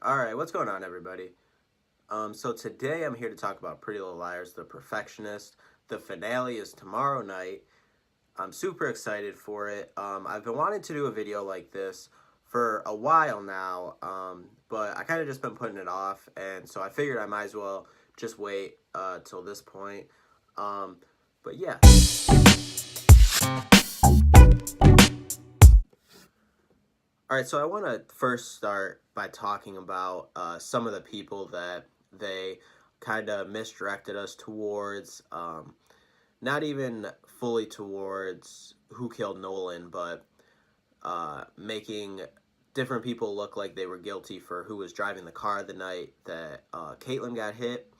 Alright, what's going on, everybody? So today I'm here to talk about Pretty Little Liars, the Perfectionist. The finale is tomorrow night. I'm super excited for it. I've been wanting to do a video like this for a while now, but I kind of just been putting it off, and so I figured I might as well just wait till this point. But yeah. Alright, so I want to first start by talking about some of the people that they kind of misdirected us towards. Not even fully towards who killed Nolan, but making different people look like they were guilty for who was driving the car the night that Caitlyn got hit,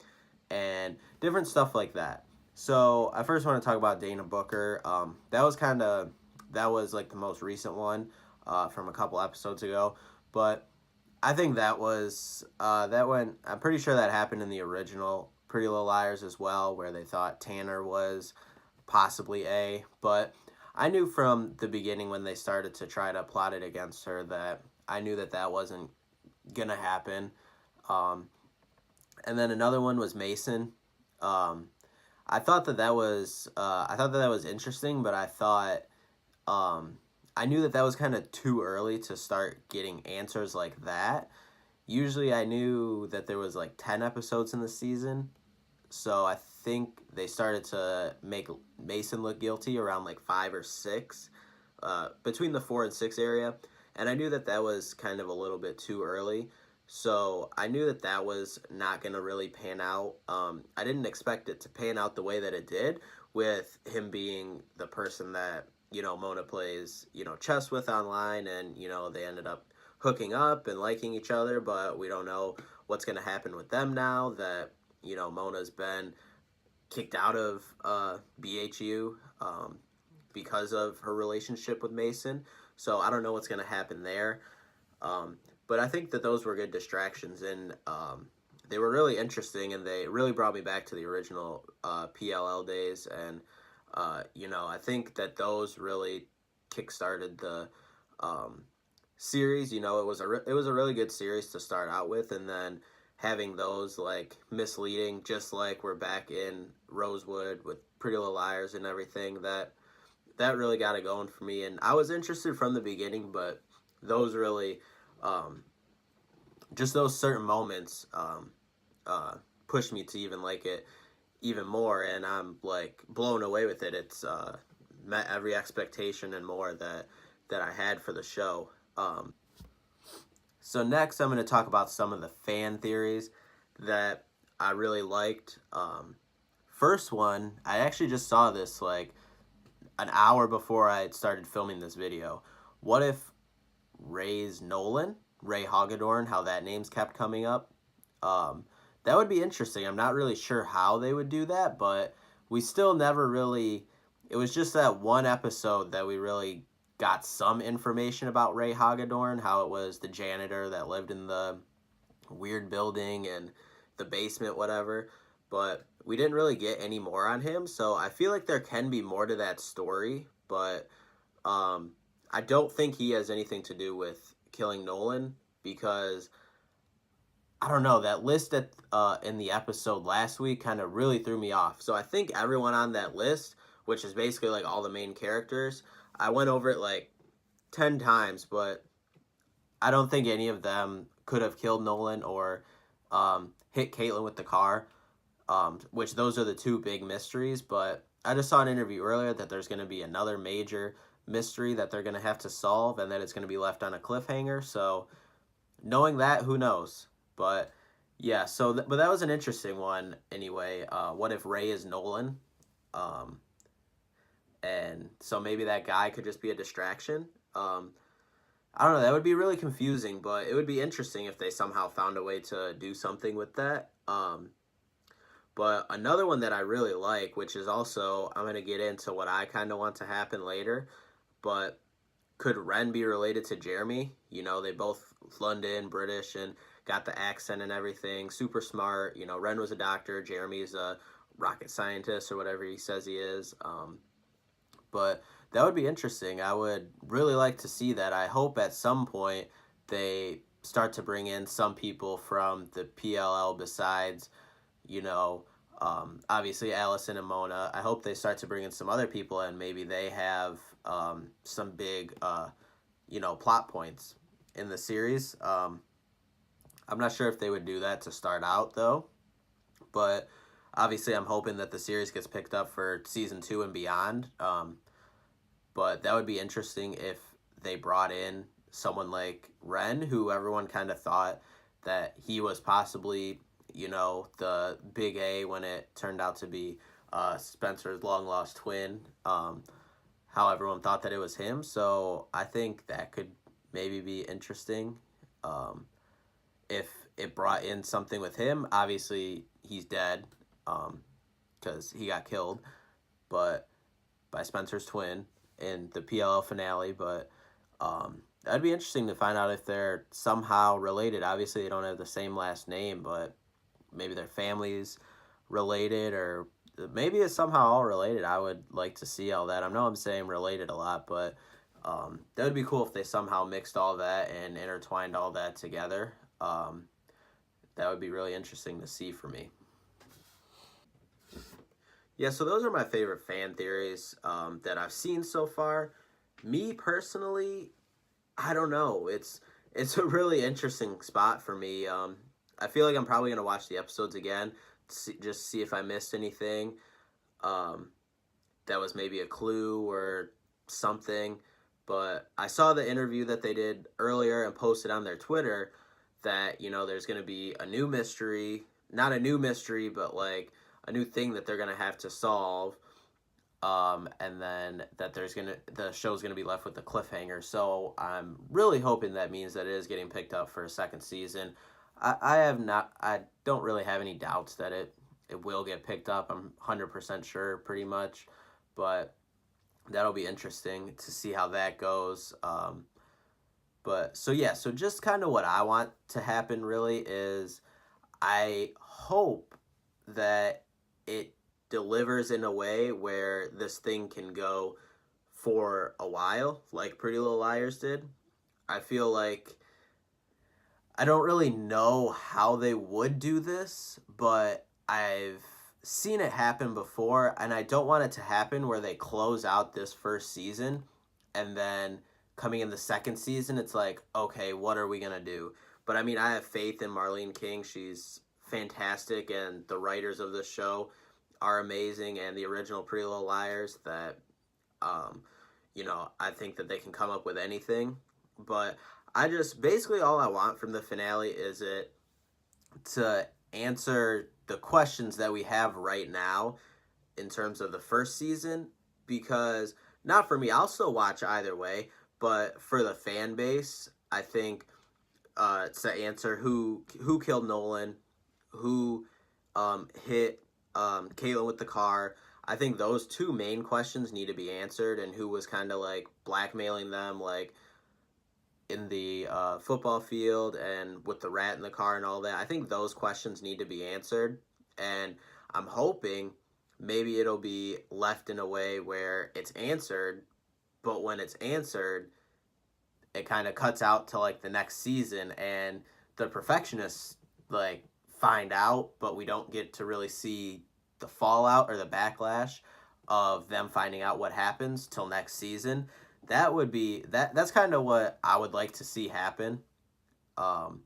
and different stuff like that. So I first want to talk about Dana Booker. That was like the most recent one from a couple episodes ago, but I think that went. I'm pretty sure that happened in the original Pretty Little Liars as well, where they thought Tanner was possibly but I knew from the beginning when they started to try to plot it against her that I knew that wasn't gonna happen. And then another one was Mason. I thought that was interesting, but I knew that was kind of too early to start getting answers like that. Usually I knew that there was like 10 episodes in the season, so I think they started to make Mason look guilty around like 5 or 6, between the 4 and 6 area, and I knew that was kind of a little bit too early, so I knew that was not going to really pan out. I didn't expect it to pan out the way that it did, with him being the person that, Mona plays, chess with online, and, they ended up hooking up and liking each other, but we don't know what's going to happen with them now that, Mona's been kicked out of BHU because of her relationship with Mason. So I don't know what's going to happen there. But I think that those were good distractions, and they were really interesting, and they really brought me back to the original PLL days. And, I think that those really kickstarted the series. It was a really good series to start out with, and then having those like misleading, just like we're back in Rosewood with Pretty Little Liars and everything, that really got it going for me. And I was interested from the beginning, but those really just those certain moments pushed me to even like it even more, and I'm like blown away with it. It's met every expectation and more that I had for the show. So next, I'm going to talk about some of the fan theories that I really liked. First one, I actually just saw this like an hour before I had started filming this video. What if Ray's Nolan, Ray Hagedorn, how that name's kept coming up? That would be interesting. I'm not really sure how they would do that, but we still never really... It was just that one episode that we really got some information about Ray Hagedorn, how it was the janitor that lived in the weird building and the basement, whatever, but we didn't really get any more on him, so I feel like there can be more to that story, but I don't think he has anything to do with killing Nolan, because I don't know, that list in the episode last week kind of really threw me off. So I think everyone on that list, which is basically like all the main characters, I went over it like 10 times, but I don't think any of them could have killed Nolan or hit Caitlyn with the car, which those are the two big mysteries. But I just saw an interview earlier that there's going to be another major mystery that they're going to have to solve, and that it's going to be left on a cliffhanger. So knowing that, who knows? But yeah, but that was an interesting one anyway. What if Ray is Nolan? And so maybe that guy could just be a distraction. I don't know, that would be really confusing, but it would be interesting if they somehow found a way to do something with that. But another one that I really like, which is also, I'm going to get into what I kind of want to happen later, but could Ren be related to Jeremy? They both London, British, and got the accent and everything, super smart. Ren was a doctor, Jeremy's a rocket scientist or whatever he says he is. But that would be interesting. I would really like to see that. I hope at some point they start to bring in some people from the PLL besides, you know, obviously Allison and Mona. I hope they start to bring in some other people and maybe they have some big, plot points in the series. I'm not sure if they would do that to start out though, but obviously I'm hoping that the series gets picked up for season 2 and beyond. But that would be interesting if they brought in someone like Ren, who everyone kind of thought that he was possibly, the big A when it turned out to be Spencer's long lost twin. How everyone thought that it was him. So I think that could maybe be interesting. If it brought in something with him, obviously he's dead because he got killed, but by Spencer's twin in the PLL finale. But that'd be interesting to find out if they're somehow related. Obviously, they don't have the same last name, but maybe their families related, or maybe it's somehow all related. I would like to see all that. I know I'm saying related a lot, but that would be cool if they somehow mixed all that and intertwined all that together. That would be really interesting to see for me. Yeah, so those are my favorite fan theories that I've seen so far. Me personally, I don't know. It's a really interesting spot for me. I feel like I'm probably gonna watch the episodes again, just see if I missed anything. Um, that was maybe a clue or something. But I saw the interview that they did earlier and posted on their Twitter that, there's going to be a new mystery, not a new mystery, but like a new thing that they're going to have to solve. And then that the show's going to be left with the cliffhanger. So I'm really hoping that means that it is getting picked up for a second season. I don't really have any doubts that it will get picked up. I'm 100% sure pretty much, but that'll be interesting to see how that goes. But so yeah, so just kind of what I want to happen really is I hope that it delivers in a way where this thing can go for a while, like Pretty Little Liars did. I feel like I don't really know how they would do this, but I've seen it happen before, and I don't want it to happen where they close out this first season and then coming in the second season, it's like, okay, what are we going to do? But I mean, I have faith in Marlene King. She's fantastic, and the writers of the show are amazing, and the original Pretty Little Liars that, um, I think that they can come up with anything. But I just basically all I want from the finale is it to answer the questions that we have right now in terms of the first season, because not for me, I'll still watch either way, but for the fan base, I think to answer who killed Nolan, who hit Caitlin with the car. I think those two main questions need to be answered, and who was kind of like blackmailing them, like in the football field and with the rat in the car and all that. I think those questions need to be answered, and I'm hoping maybe it'll be left in a way where it's answered, but when it's answered, it kind of cuts out to like the next season, and the perfectionists like find out, but we don't get to really see the fallout or the backlash of them finding out what happens till next season. That would be that's kind of what I would like to see happen. um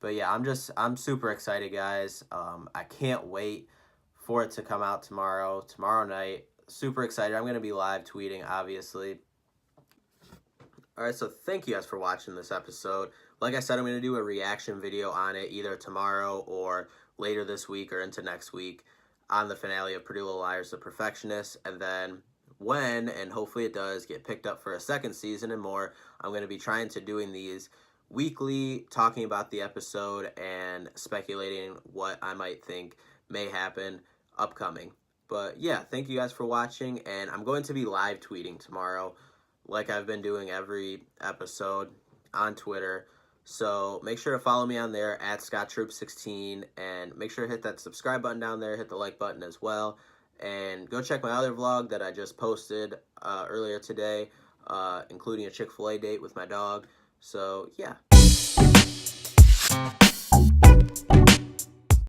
but yeah, I'm super excited, guys. I can't wait for it to come out tomorrow night. Super excited. I'm going to be live tweeting, obviously. All right, so thank you guys for watching this episode. Like I said, I'm going to do a reaction video on it either tomorrow or later this week or into next week on the finale of Pretty Little Liars, the Perfectionists. And then when, and hopefully it does, get picked up for a second season and more, I'm going to be trying to doing these weekly, talking about the episode and speculating what I might think may happen upcoming. But yeah, thank you guys for watching, and I'm going to be live tweeting tomorrow like I've been doing every episode on Twitter. So make sure to follow me on there at ScottTroop16, and make sure to hit that subscribe button down there, hit the like button as well, and go check my other vlog that I just posted earlier today, including a Chick-fil-A date with my dog. So yeah,